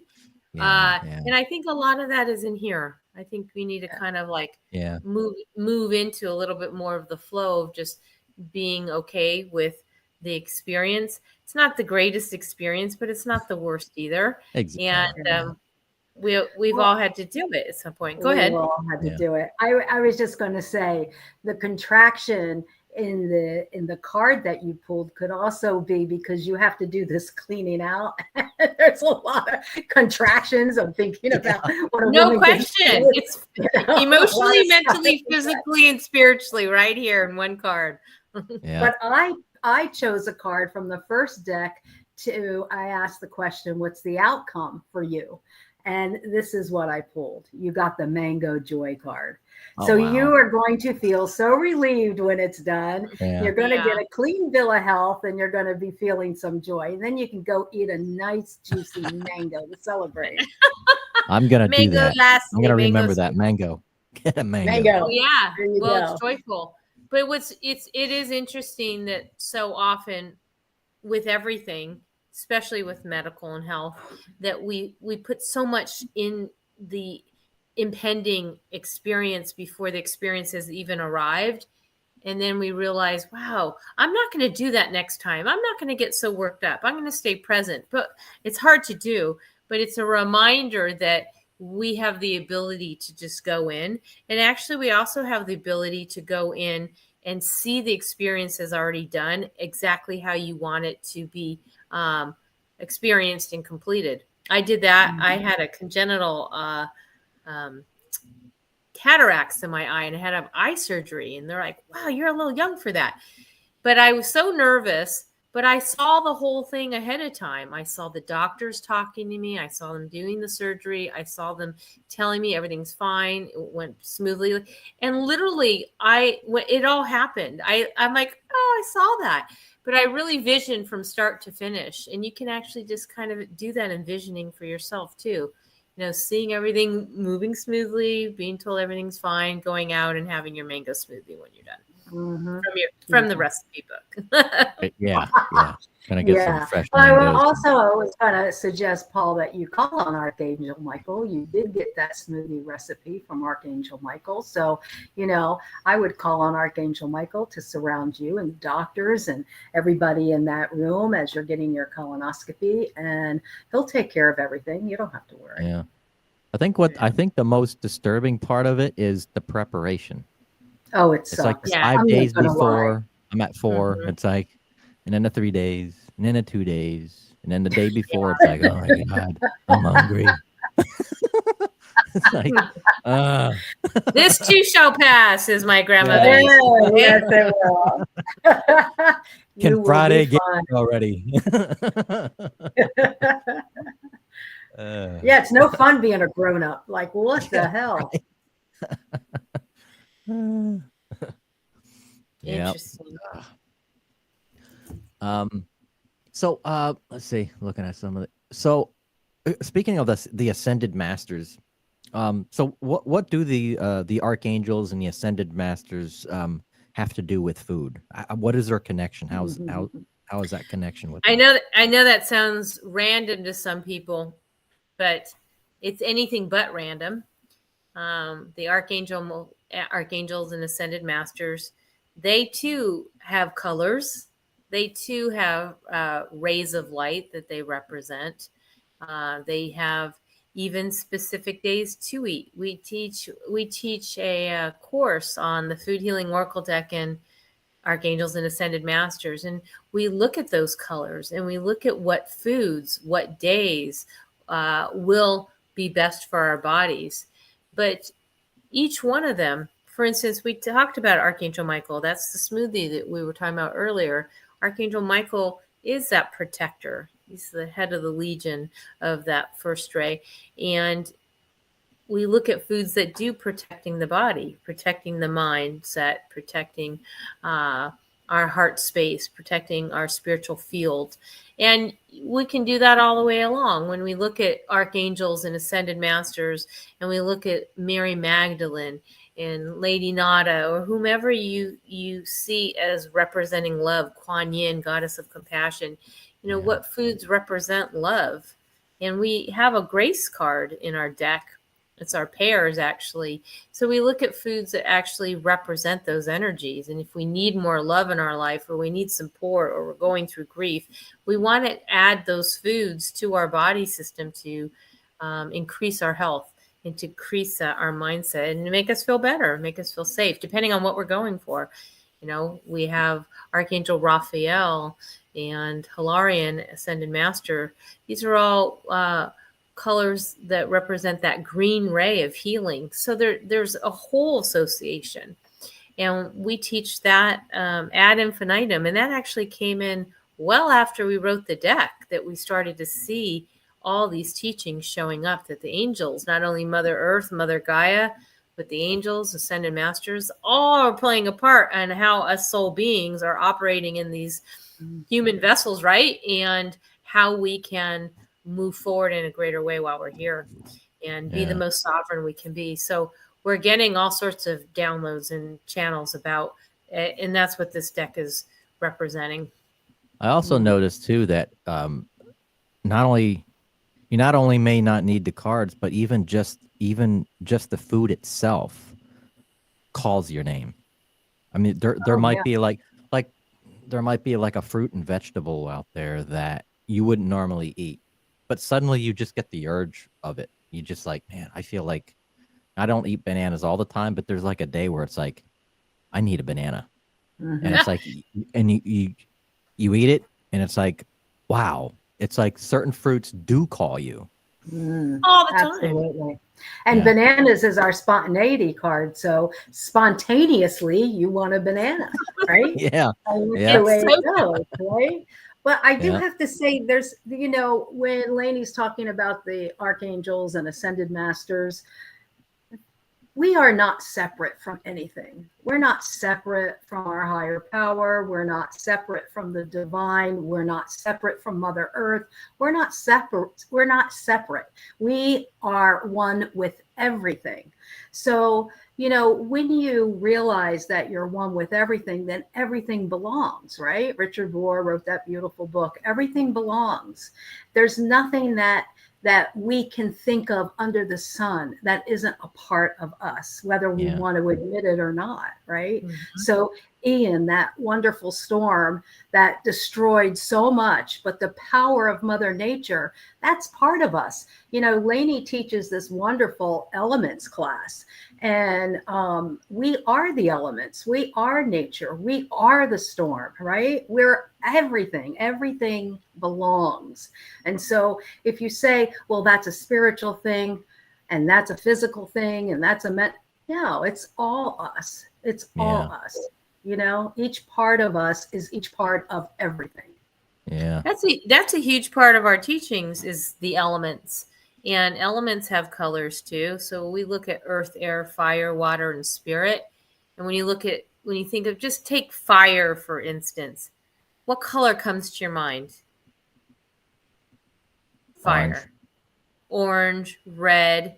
And I think a lot of that is in here. I think we need to kind of like move into a little bit more of the flow of just being okay with the experience. It's not the greatest experience, but it's not the worst either. Exactly. And we've all had to do it at some point. Go ahead. We all had to do it. I was just going to say the contraction in the card that you pulled could also be because you have to do this cleaning out. There's a lot of contractions of thinking about what a no woman question. It's emotionally, mentally, physically, and spiritually right here in one card. But I chose a card from the first deck I asked the question, what's the outcome for you? And this is what I pulled. You got the Mango Joy card. So you are going to feel so relieved when it's done. You're going to get a clean bill of health and you're going to be feeling some joy. And then you can go eat a nice juicy mango to celebrate. I'm going to do that. I'm going to remember that mango. Get a mango. Oh, yeah. Well, it's joyful. But it is interesting that so often with everything, especially with medical and health, that we put so much in the impending experience before the experience has even arrived. And then we realize, wow, I'm not going to do that next time. I'm not going to get so worked up. I'm going to stay present. But it's hard to do. But it's a reminder that we have the ability to just go in. And actually, we also have the ability to go in and see the experience as already done, exactly how you want it to be experienced and completed. I did that. I had a congenital cataracts in my eye and I had to have eye surgery. And they're like, wow, you're a little young for that. But I was so nervous. But I saw the whole thing ahead of time. I saw the doctors talking to me. I saw them doing the surgery. I saw them telling me everything's fine. It went smoothly. And literally, it all happened. I'm like, oh, I saw that. But I really visioned from start to finish. And you can actually just kind of do that envisioning for yourself too. Seeing everything moving smoothly, being told everything's fine, going out and having your mango smoothie when you're done. From the recipe book. Gonna get some fresh. I was going to suggest, Paul, that you call on Archangel Michael. You did get that smoothie recipe from Archangel Michael, so I would call on Archangel Michael to surround you and the doctors and everybody in that room as you're getting your colonoscopy, and he'll take care of everything. You don't have to worry. Yeah, I think the most disturbing part of it is the preparation. Oh, it's like 5 days before. I'm at 4. Mm-hmm. It's like, and then the 3 days, and then the 2 days, and then the day before. It's like, oh my God, I'm hungry. It's like, this too shall pass, is my grandmother. Yes, it will. Can Friday get already? It's no fun being a grown up. Like, what the hell? Interesting. So let's see, looking at some of it. So speaking of the ascended masters, so what do the archangels and the ascended masters have to do with food? What is their connection? How is that connection with them? I know that sounds random to some people, but it's anything but random. The archangels and ascended masters, they too have colors. They too have rays of light that they represent. They have even specific days to eat. We teach a course on the Food Healing Oracle deck, and archangels and ascended masters, and we look at those colors and we look at what foods, what days will be best for our bodies. But each one of them, for instance, we talked about Archangel Michael. That's the smoothie that we were talking about earlier. Archangel Michael is that protector. He's the head of the legion of that first ray. And we look at foods that do protecting the body, protecting the mindset, protecting our heart space, protecting our spiritual field. And we can do that all the way along. When we look at archangels and ascended masters, and we look at Mary Magdalene and Lady Nada, or whomever you see as representing love, Kuan Yin, goddess of compassion, what foods represent love. And we have a grace card in our deck. It's our pairs, actually. So we look at foods that actually represent those energies. And if we need more love in our life, or we need support, or we're going through grief, we want to add those foods to our body system to increase our health and to increase our mindset and to make us feel better, make us feel safe, depending on what we're going for. We have Archangel Raphael and Hilarion, Ascended Master. These are all colors that represent that green ray of healing. So there's a whole association. And we teach that ad infinitum. And that actually came in well after we wrote the deck, that we started to see all these teachings showing up, that the angels, not only Mother Earth, Mother Gaia, but the angels, ascended masters, all are playing a part in how us soul beings are operating in these human vessels, right? And how we can move forward in a greater way while we're here and be the most sovereign we can be. So we're getting all sorts of downloads and channels about, and that's what this deck is representing. I also noticed too that not only may not need the cards, but even just the food itself calls your name. I mean, there might be like there might be like a fruit and vegetable out there that you wouldn't normally eat, but suddenly you just get the urge of it. You just like, man, I feel like I don't eat bananas all the time, but there's like a day where it's like, I need a banana. And it's like, and you eat it and it's like, wow. It's like certain fruits do call you. All the time. Absolutely. And bananas is our spontaneity card. So spontaneously you want a banana, right? Yeah. That's the way it goes, right? But I do have to say, there's, when Lainie's talking about the archangels and ascended masters, we are not separate from anything. We're not separate from our higher power. We're not separate from the divine. We're not separate from Mother Earth. We're not separate. We're not separate. We are one with everything. So, when you realize that you're one with everything, then everything belongs, right? Richard Rohr wrote that beautiful book, Everything Belongs. There's nothing that we can think of under the sun that isn't a part of us, whether we want to admit it or not, right? So Ian, that wonderful storm that destroyed so much, but the power of Mother Nature, that's part of us. Lainie teaches this wonderful elements class, and we are the elements. We are nature. We are the storm, right? We're everything belongs. And so if you say, well, that's a spiritual thing and that's a physical thing and that's no, it's all us. It's all us. Each part of us is each part of everything. Yeah. That's a huge part of our teachings, is the elements. And elements have colors too. So we look at earth, air, fire, water, and spirit. And when you think of, just take fire, for instance, what color comes to your mind? Fire. Orange, red.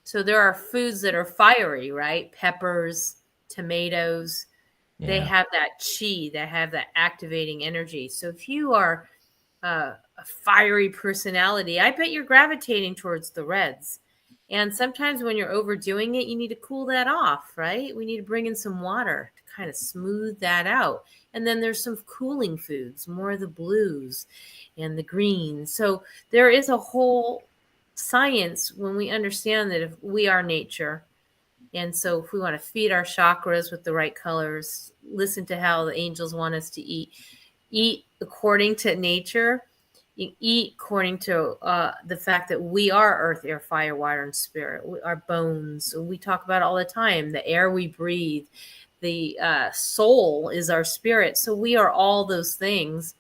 So there are foods that are fiery, right? Peppers, tomatoes. They have that chi, they have that activating energy. So if you are a fiery personality, I bet you're gravitating towards the reds. And sometimes when you're overdoing it, you need to cool that off, right? We need to bring in some water to kind of smooth that out. And then there's some cooling foods, more of the blues and the greens. So there is a whole science when we understand that if we are nature, And so if we want to feed our chakras with the right colors, listen to how the angels want us to eat according to nature, eat according to the fact that we are earth, air, fire, water, and spirit. Our bones, we talk about it all the time, the air we breathe, the soul is our spirit. So we are all those things.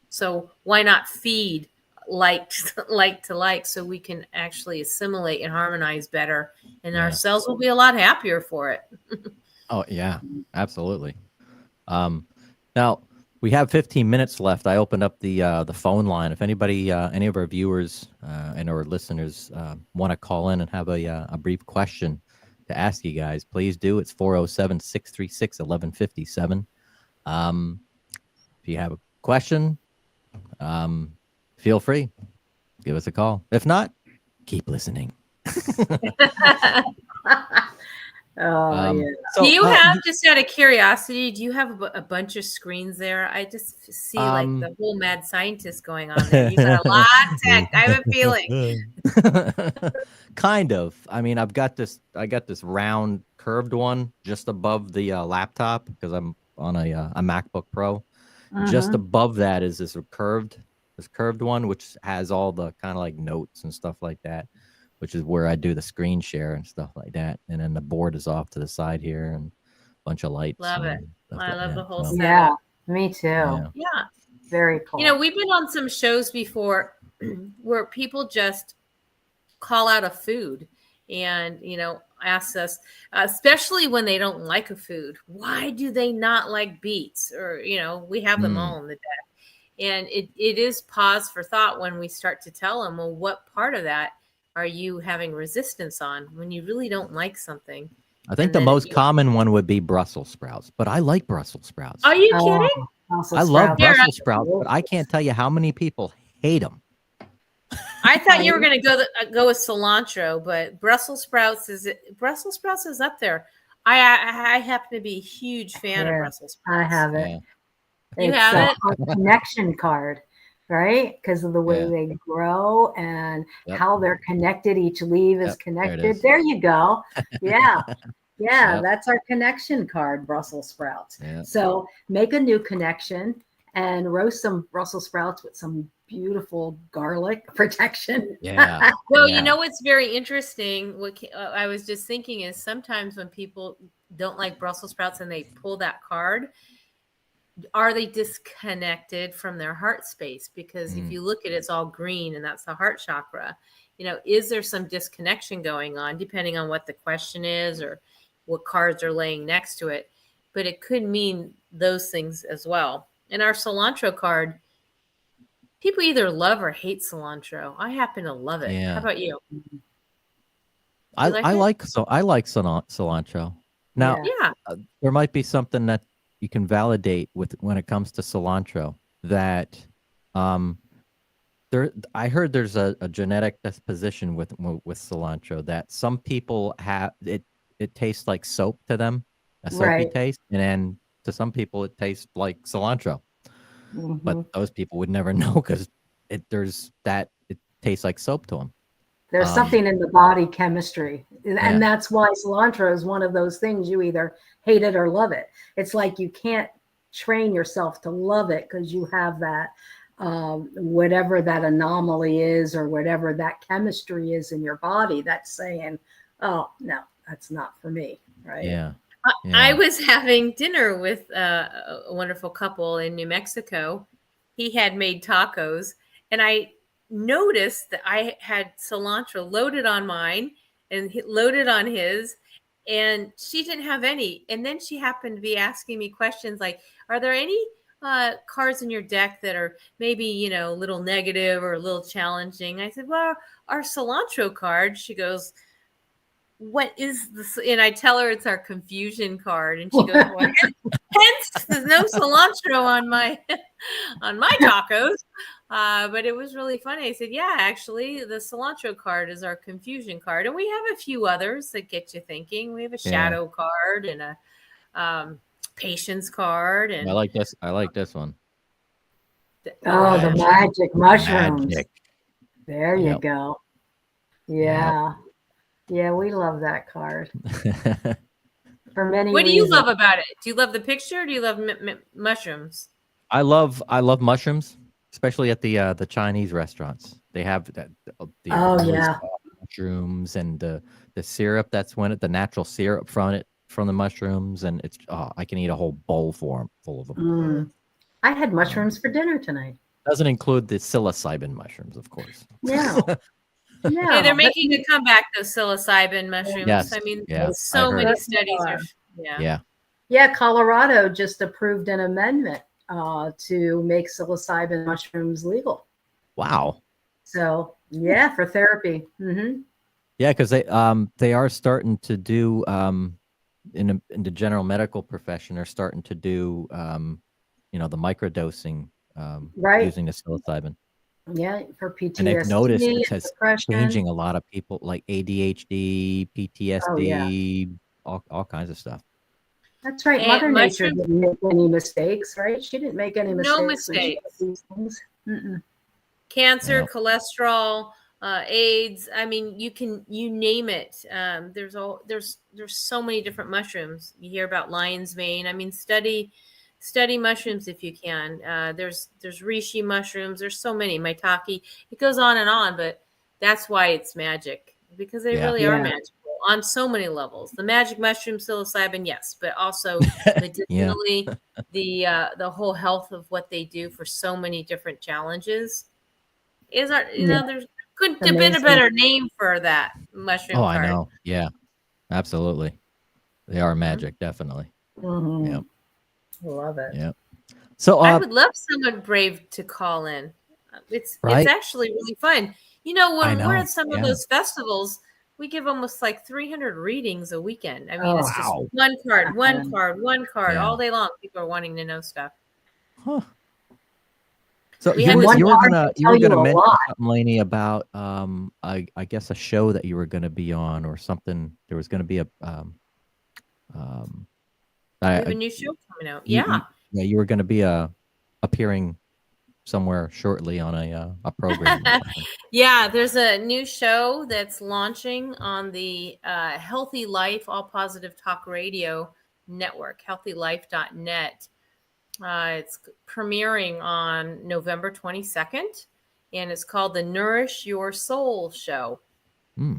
So why not feed like to like, so we can actually assimilate and harmonize better, and our cells will be a lot happier for it. Oh yeah, absolutely. Now we have 15 minutes left. I opened up the phone line. If anybody, any of our viewers and our listeners want to call in and have a brief question to ask you guys, please do. It's 407-636-1157. If you have a question, feel free, give us a call. If not, keep listening. Yeah. Do you have, just out of curiosity, do you have a bunch of screens there? I just see like the whole mad scientist going on there. You got a lot of tech. I have a feeling. Kind of. I mean, I got this round curved one just above the laptop, because I'm on a MacBook Pro. Just above that is this curved one, which has all the kind of like notes and stuff like that, which is where I do the screen share and stuff like that. And then the board is off to the side here and a bunch of lights. Love it. I love the whole setup. Yeah, me too. Yeah. Very cool. You know, we've been on some shows before where people just call out a food and, you know, ask us, especially when they don't like a food, why do they not like beets? Or, you know, we have them all in the deck. And it is pause for thought when we start to tell them, well, what part of that are you having resistance on when you really don't like something? I think the most common one would be Brussels sprouts, but I like Brussels sprouts. Are you kidding? I love Brussels sprouts, but I can't tell you how many people hate them. I thought you were going to go with cilantro, but Brussels sprouts is up there. I happen to be a huge fan of Brussels sprouts. I have it. You have it? A connection card, right? Because of the way they grow and how they're connected. Each leaf is connected. There you go. Yeah. Yeah, that's our connection card, Brussels sprouts. So make a new connection and roast some Brussels sprouts with some beautiful garlic protection. Well, you know what's very interesting, what I was just thinking is sometimes when people don't like Brussels sprouts and they pull that card, are they disconnected from their heart space? Because if you look at it, it's all green and that's the heart chakra. You know, is there some disconnection going on, depending on what the question is or what cards are laying next to it? But it could mean those things as well. And our cilantro card, people either love or hate cilantro. I happen to love it. How about you? I like cilantro. Now, there might be something that you can validate with when it comes to cilantro, that I heard there's a genetic disposition with cilantro, that some people have it tastes like soap to them, a soapy taste, and then to some people it tastes like cilantro. But those people would never know, because it tastes like soap to them. There's something in the body chemistry. And that's why cilantro is one of those things you either hate it or love it. It's like you can't train yourself to love it because you have that, whatever that anomaly is or whatever that chemistry is in your body that's saying, oh, no, that's not for me. Right. I was having dinner with a wonderful couple in New Mexico. He had made tacos, and I noticed that I had cilantro loaded on mine and loaded on his, and she didn't have any. And then she happened to be asking me questions like, are there any cards in your deck that are maybe, you know, a little negative or a little challenging? I said, well, our cilantro card. She goes, what is this? And I tell her it's our confusion card, and she goes, well, hence there's no cilantro on my tacos. But it was really funny. I said, yeah, actually the cilantro card is our confusion card, and we have a few others that get you thinking. We have a shadow card and a patience card, and I like this one. Oh, the magic mushrooms. There you go. Yeah, we love that card for many What do you reasons. love about it? Do you love the picture? Or do you love mushrooms? I love mushrooms, especially at the Chinese restaurants. They have that the Oh, really yeah. soft mushrooms and the syrup that's the natural syrup from the mushrooms, and it's I can eat a whole bowl full of them. Mm. I had mushrooms for dinner tonight. Doesn't include the psilocybin mushrooms, of course. No, no. Hey, they're but making a comeback, those psilocybin mushrooms. Yes, I mean, yeah, so I heard. many studies are. Yeah. Yeah. Colorado just approved an amendment to make psilocybin mushrooms legal. Wow. So yeah, for therapy. Mm-hmm. Yeah, because they are starting to do in the general medical profession, they're starting to do the microdosing Right. using the psilocybin. Yeah, for PTSD, And they've noticed it has depression. changing a lot of people, like ADHD, PTSD, Oh, yeah. all kinds of stuff. That's right. And Mother Nature mushrooms- didn't make any mistakes, right? She didn't make any mistakes. No when she mistakes. did these things. Mm-mm. Cancer, Yeah. cholesterol, AIDS. I mean, you name it. There's so many different mushrooms. You hear about lion's mane. I mean, study mushrooms if you can. There's reishi mushrooms. There's so many, maitake. It goes on, but that's why it's magic, because they really are magical on so many levels. The magic mushroom, psilocybin, yes, but also medicinally, the whole health of what they do for so many different challenges. There couldn't have been a better name for that mushroom card. I know. Yeah, absolutely. They are magic, definitely. Mm-hmm. Yeah. Love it. Yeah. So I would love someone brave to call in. It's actually really fun. When we're at some of those festivals, we give almost like 300 readings a weekend. I mean, it's just one card all day long. People are wanting to know stuff. Huh. So We you had were this gonna mention lot. something, Lainie, about I guess a show that you were gonna be on or something. There was gonna be a We have a new show coming out. You were gonna be appearing somewhere shortly on a program. Yeah, there's a new show that's launching on the Healthy Life All Positive Talk Radio network, healthylife.net. It's premiering on November 22nd, and it's called the Nourish Your Soul Show.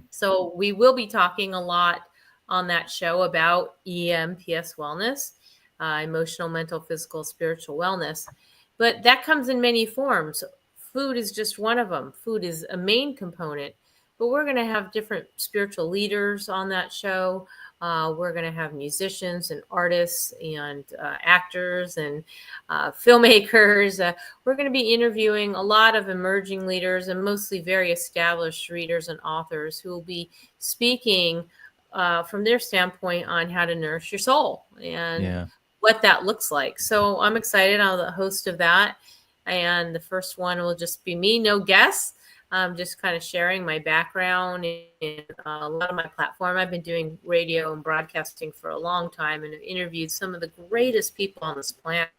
So we will be talking a lot on that show about EMPS wellness, emotional, mental, physical, spiritual wellness. But that comes in many forms. Food is just one of them. Food is a main component, but we're going to have different spiritual leaders on that show. We're going to have musicians and artists and actors and filmmakers. We're going to be interviewing a lot of emerging leaders and mostly very established readers and authors who will be speaking from their standpoint on how to nourish your soul and what that looks like. So I'm excited. I'm the host of that. And the first one will just be me, no guests. Just kind of sharing my background and a lot of my platform. I've been doing radio and broadcasting for a long time and have interviewed some of the greatest people on this planet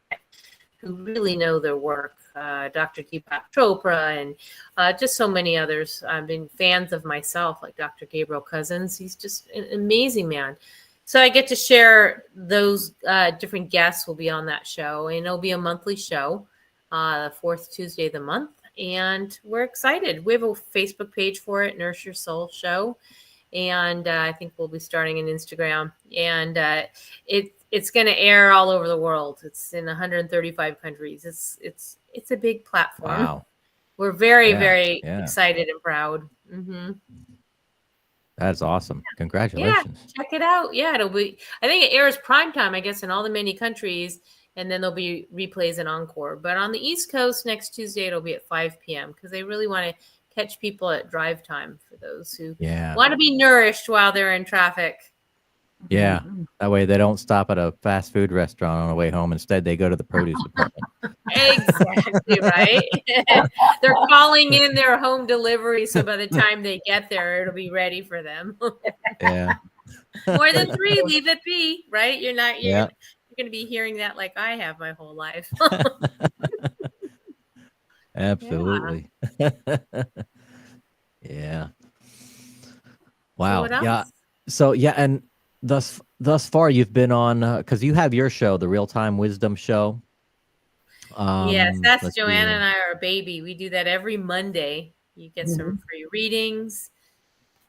who really know their work. Dr. Deepak Chopra and just so many others. I've been fans of myself, like Dr. Gabriel Cousins. He's just an amazing man. So I get to share those different guests will be on that show, and it'll be a monthly show, the fourth Tuesday of the month. And we're excited. We have a Facebook page for it, Nourish Your Soul Show. And I think we'll be starting an Instagram. And it's going to air all over the world. It's in 135 countries. It's a big platform. Wow. We're very, very excited and proud. Mm-hmm. That's awesome. Congratulations. Yeah, check it out. Yeah, it'll be, I think it airs primetime, I guess, in all the many countries. And then there'll be replays and encore. But on the East Coast next Tuesday, it'll be at 5 p.m. because they really want to catch people at drive time for those who want to be nourished while they're in traffic. Yeah. That way they don't stop at a fast food restaurant on the way home. Instead, they go to the produce department. Exactly, right? They're calling in their home delivery. So by the time they get there, it'll be ready for them. More than 3, leave it be, right? You're going to be hearing that like I have my whole life. Absolutely. Yeah. Wow. what else? Yeah. So yeah, and thus far you've been on because you have your show, the Real Time Wisdom Show. Yes, that's Let's Joanna see. and I are a baby. We do that every Monday. You get some free readings,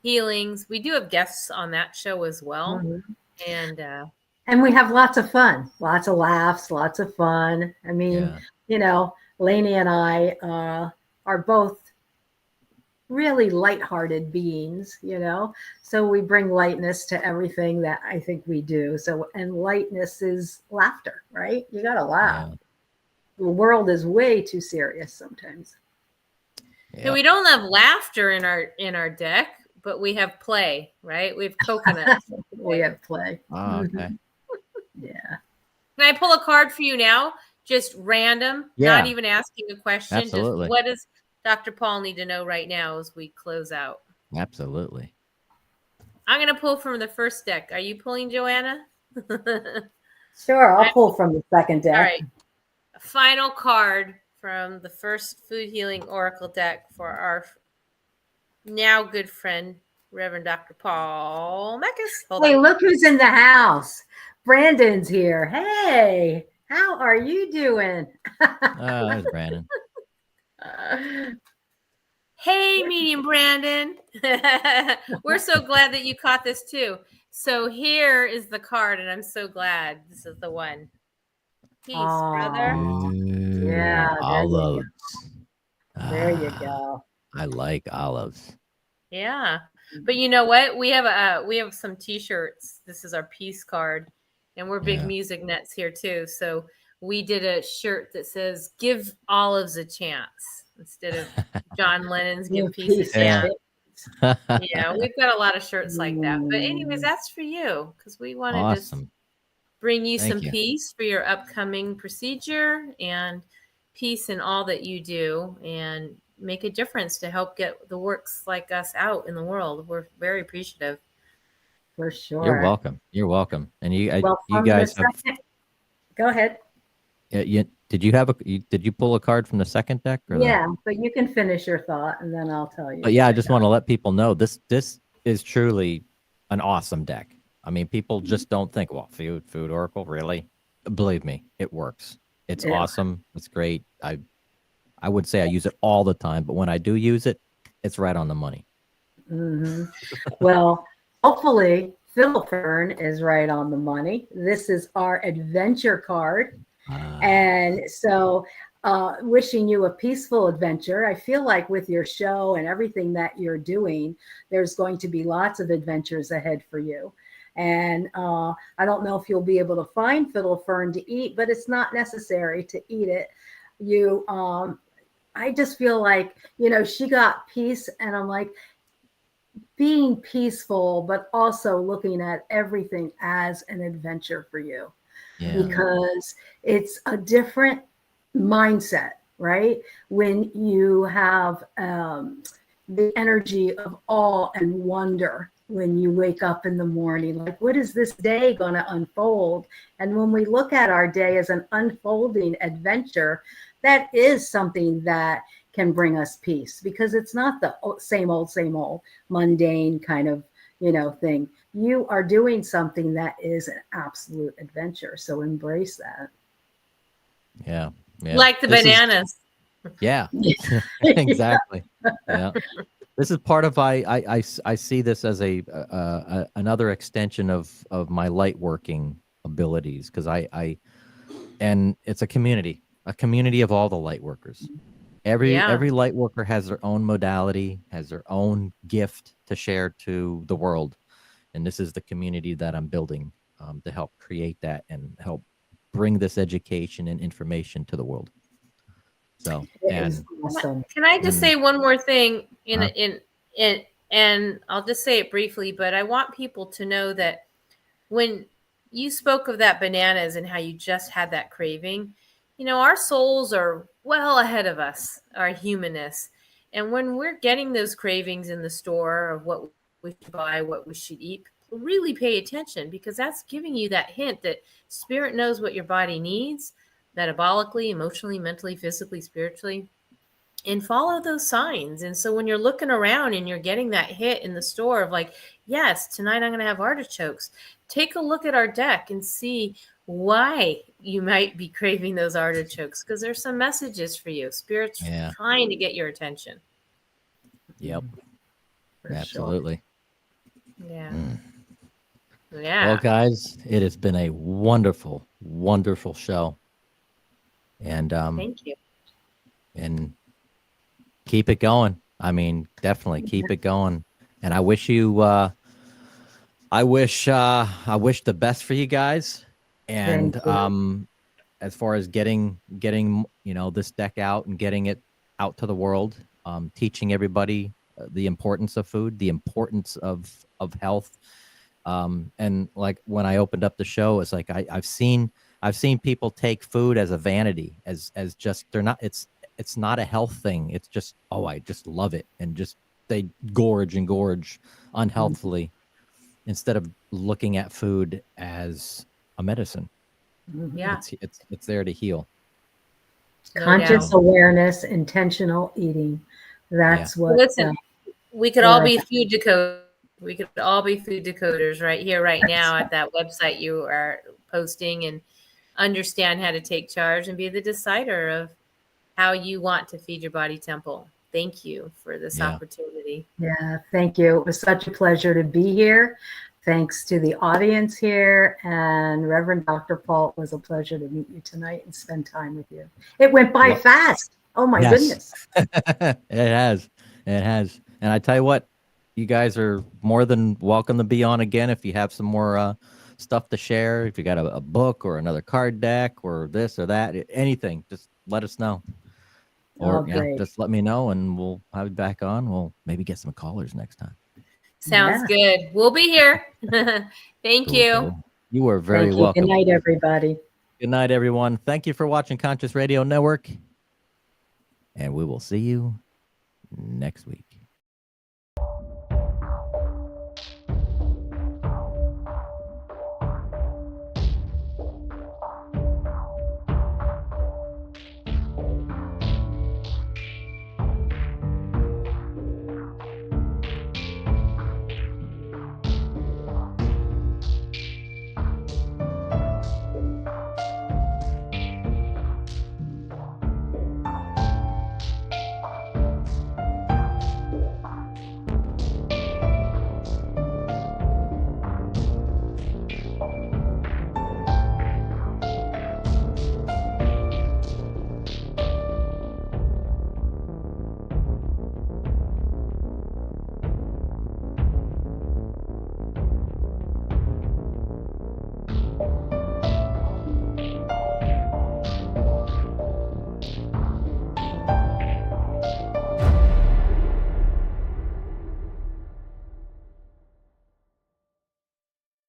healings. We do have guests on that show as well. And we have lots of fun, lots of laughs, lots of fun. I mean, Lainie and I are both really lighthearted beings, so we bring lightness to everything that I think we do. So, and lightness is laughter, right? You got to laugh. Yeah. The world is way too serious sometimes. So we don't have laughter in our deck, but we have play, right? We have coconuts. We have play. Oh, okay. Yeah. Can I pull a card for you now? Just random, not even asking a question. Absolutely. Just what does Dr. Paul need to know right now as we close out? Absolutely. I'm going to pull from the first deck. Are you pulling, Joanna? Sure, I'll pull from the second deck. All right. A final card from the first Food Healing Oracle deck for our now good friend, Reverend Dr. Paul Meckes. Hey, look who's in the house. Brandon's here. Hey, how are you doing? Oh, there's Brandon. Hey, Medium Brandon. We're so glad that you caught this too. So here is the card, and I'm so glad this is the one. Peace, brother. Yeah, olives. There you go. I like olives. Yeah, but you know what? We have some T-shirts. This is our peace card, and we're big music nuts here too. So we did a shirt that says "Give olives a chance" instead of John Lennon's "Give peace a chance." Yeah, we've got a lot of shirts like that. But anyways, that's for you because we want to just bring you some peace for your upcoming procedure and peace in all that you do and make a difference to help get the works like us out in the world. We're very appreciative. For sure. You're welcome. You're welcome. And you guys have. Go ahead. Did you pull a card from the second deck? Or but you can finish your thought and then I'll tell you. But I just want to let people know this is truly an awesome deck. I mean, people just don't think, well, food oracle, really? Believe me, it works. It's awesome. It's great. I would say I use it all the time, but when I do use it, it's right on the money. Well, hopefully Philfern is right on the money. This is our adventure card. And so wishing you a peaceful adventure. I feel like with your show and everything that you're doing, there's going to be lots of adventures ahead for you. And I don't know if you'll be able to find fiddle fern to eat, but it's not necessary to eat it. I just feel like, she got peace, and I'm like, being peaceful, but also looking at everything as an adventure for you. Because it's a different mindset, right? When you have the energy of awe and wonder when you wake up in the morning, like, what is this day going to unfold? And when we look at our day as an unfolding adventure, that is something that can bring us peace, because it's not the same old mundane kind of, thing. You are doing something that is an absolute adventure. So embrace that. Yeah. Like the bananas. Exactly. Yeah. This is part of I see this as another extension of my light working abilities, because and it's a community of all the light workers. Every light worker has their own modality, has their own gift to share to the world, and this is the community that I'm building to help create that and help bring this education and information to the world. So, and awesome. Can I just say one more thing and I'll just say it briefly, but I want people to know that when you spoke of that bananas and how you just had that craving, our souls are well ahead of us, our humanness. And when we're getting those cravings in the store of what we should buy, what we should eat, really pay attention, because that's giving you that hint that spirit knows what your body needs, metabolically, emotionally, mentally, physically, spiritually. and follow those signs. And so when you're looking around and you're getting that hit in the store of like, yes, tonight I'm going to have artichokes, take a look at our deck and see why you might be craving those artichokes, because there's some messages for you. Spirit's trying to get your attention. Yep. For Absolutely. Sure. Yeah. Well, guys, it has been a wonderful, wonderful show. And thank you. And keep it going. I mean, definitely keep it going. And I wish you I wish the best for you guys. And as far as getting this deck out and getting it out to the world, teaching everybody the importance of food, the importance of health. And like when I opened up the show, it's like I've seen people take food as a vanity, as just it's not a health thing. It's just, I just love it, and just they gorge unhealthily instead of looking at food as a medicine. Yeah, it's there to heal. Conscious awareness, intentional eating. That's what. Listen, we could all be food decoders. We could all be food decoders right here, right now at that website you are posting, and understand how to take charge and be the decider of how you want to feed your body temple. Thank you for this opportunity. Yeah, thank you. It was such a pleasure to be here. Thanks to the audience here, and Reverend Dr. Paul. It was a pleasure to meet you tonight and spend time with you. It went by fast. Oh my goodness. It has. And I tell you what, you guys are more than welcome to be on again if you have some more stuff to share. If you got a book or another card deck or this or that, anything, just let us know. Or just let me know and we'll have you back on. We'll maybe get some callers next time. Sounds good. We'll be here. Thank you. Cool. You are very welcome. Good night, everybody. Good night, everyone. Thank you for watching Conscious Radio Network. And we will see you next week.